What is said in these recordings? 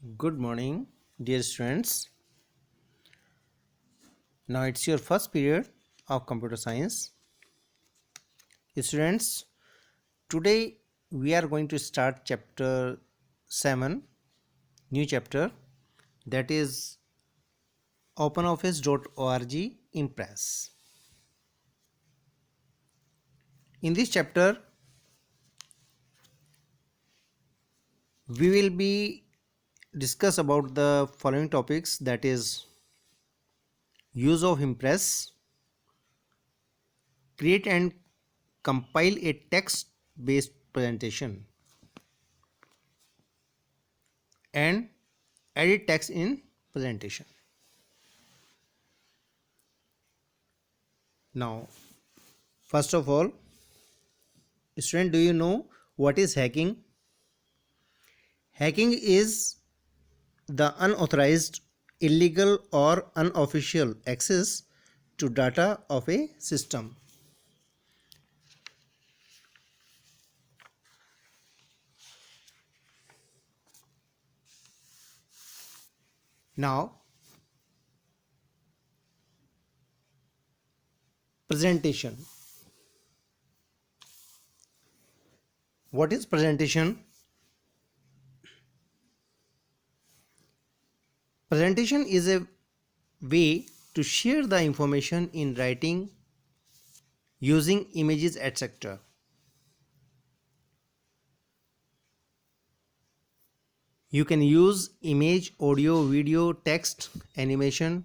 Good morning, dear students. Now it's your first period of computer science. Students, today we are going to start chapter 7, new chapter, that is openoffice.org Impress. In this chapter, we will be discuss about the following topics, that is use of Impress, create and compile a text based presentation, and edit text in presentation. Now, first of all, student, do you know what is hacking? Hacking is the unauthorized, illegal, or unofficial access to data of a system. Now, presentation. What is presentation? Presentation is a way to share the information in writing using images, etc. You can use image, audio, video, text, animation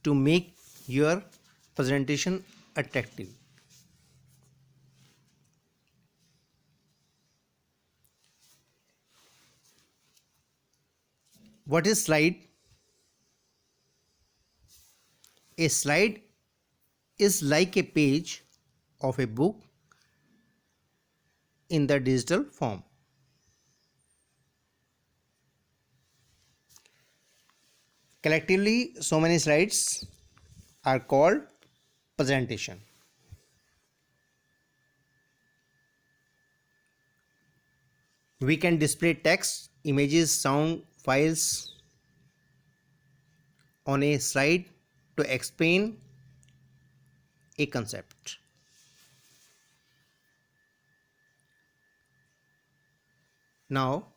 to make your presentation attractive. What is slide? A slide is like a page of a book in the digital form. Collectively, so many slides are called presentation. We can display text, images, sound, files on a slide to explain a concept. Now,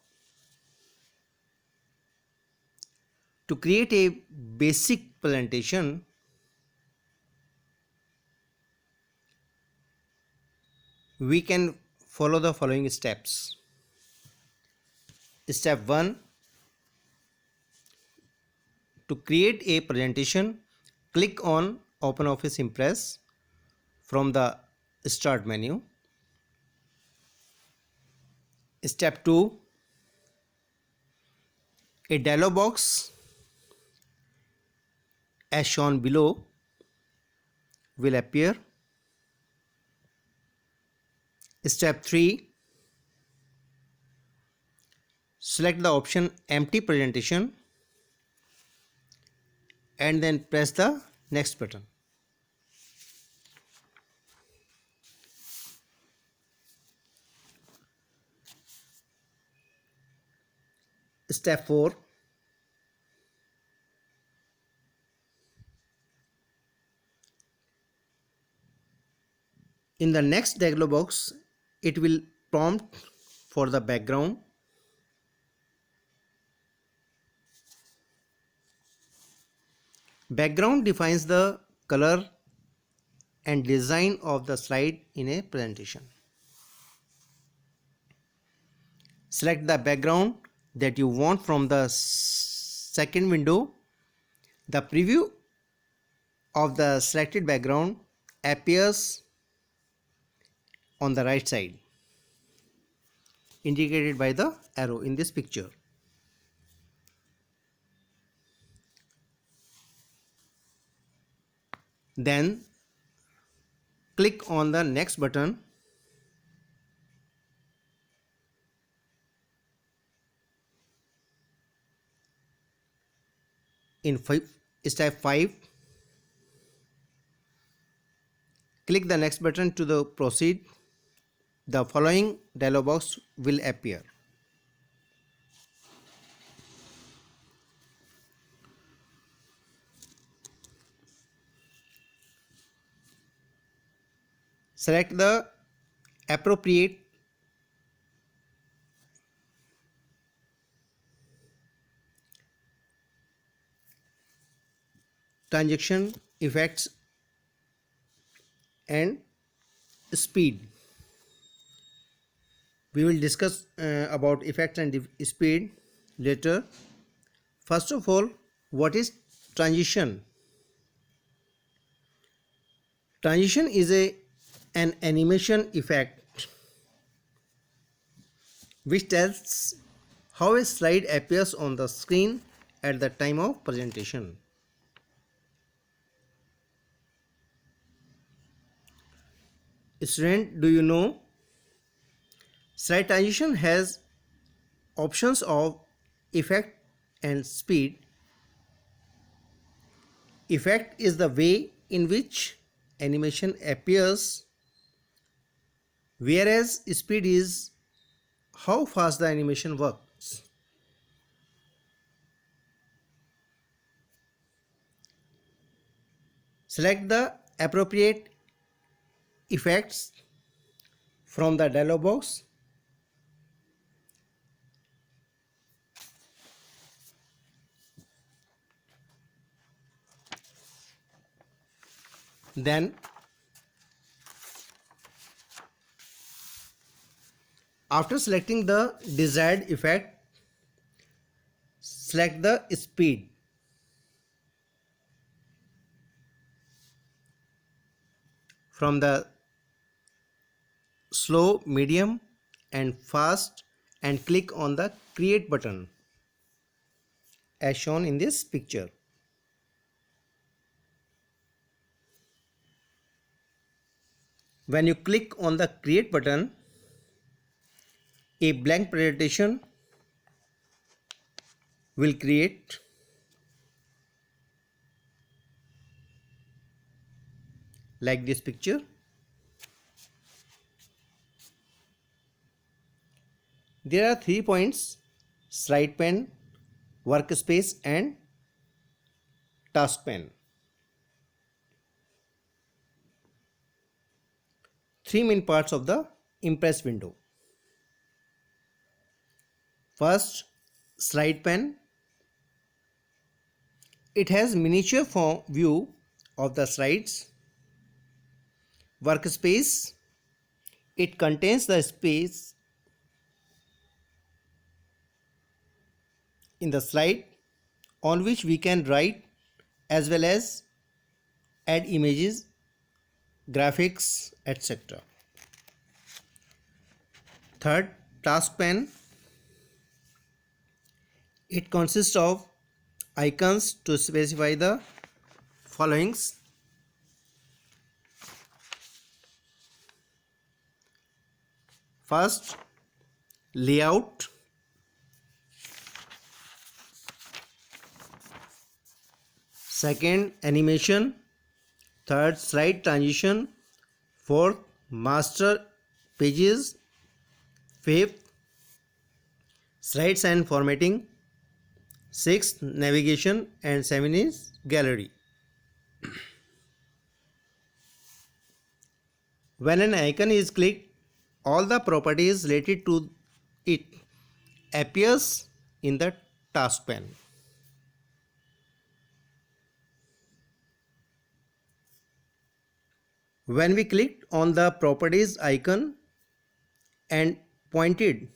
to create a basic presentation, we can follow the following steps. Step 1, to create a presentation, click on OpenOffice Impress from the Start menu. Step 2, a dialog box as shown below will appear. Step 3, select the option Empty Presentation and then press the Next button. Step 4, in the next dialog box, it will prompt for the background. Background defines the color and design of the slide in a presentation. Select the background that you want from the second window. The preview of the selected background appears on the right side, indicated by the arrow in this picture. Then click on the next button. In step 5, click the next button to proceed. The following dialog box will appear. Select the appropriate transition effects and speed. We will discuss about effects and speed later. First of all, what is transition? Transition is an animation effect which tells how a slide appears on the screen at the time of presentation. Student, do you know slide transition has options of effect and speed? Effect is the way in which animation appears, whereas speed is how fast the animation works. Select the appropriate effects from the dialog box. Then after selecting the desired effect, select the speed. From the slow, medium and fast, and click on the create button as shown in this picture. When you click on the create button, a blank presentation will create. Like this picture. There are 3 points: slide pane, workspace and task pane. 3 main parts of the Impress window. First, slide pane. It has miniature form view of the slides. Workspace. It contains the space in the slide on which we can write as well as add images, graphics, etc. Third, task pane. It consists of icons to specify the followings: first, layout; second, animation; third, slide transition; fourth, master pages; fifth, slides and formatting; sixth, navigation; and seven is gallery. When an icon is clicked, all the properties related to it appears in the task pane. When we clicked on the properties icon and pointed,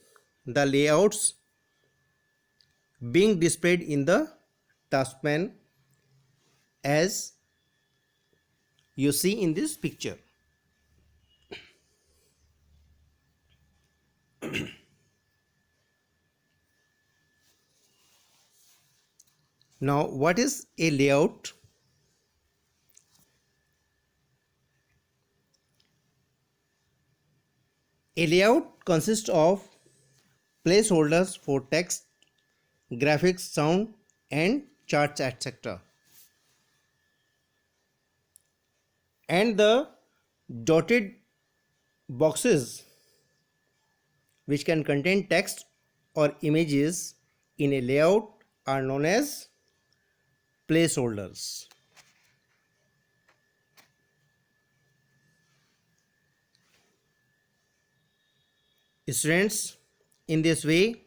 the layouts being displayed in the task pane as you see in this picture. Now, what is a layout? A layout consists of placeholders for text, graphics, sound, and charts, etc. And the dotted boxes which can contain text or images in a layout are known as placeholders. Students, in this way,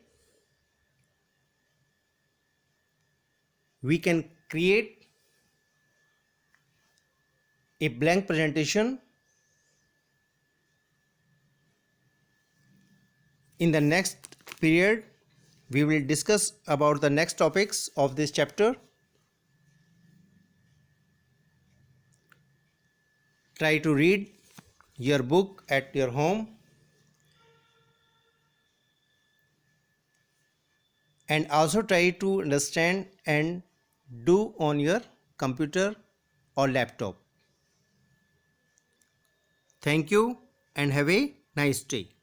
we can create a blank presentation. In the next period, we will discuss about the next topics of this chapter. Try to read your book at your home and also try to understand and do on your computer or laptop. Thank you and have a nice day.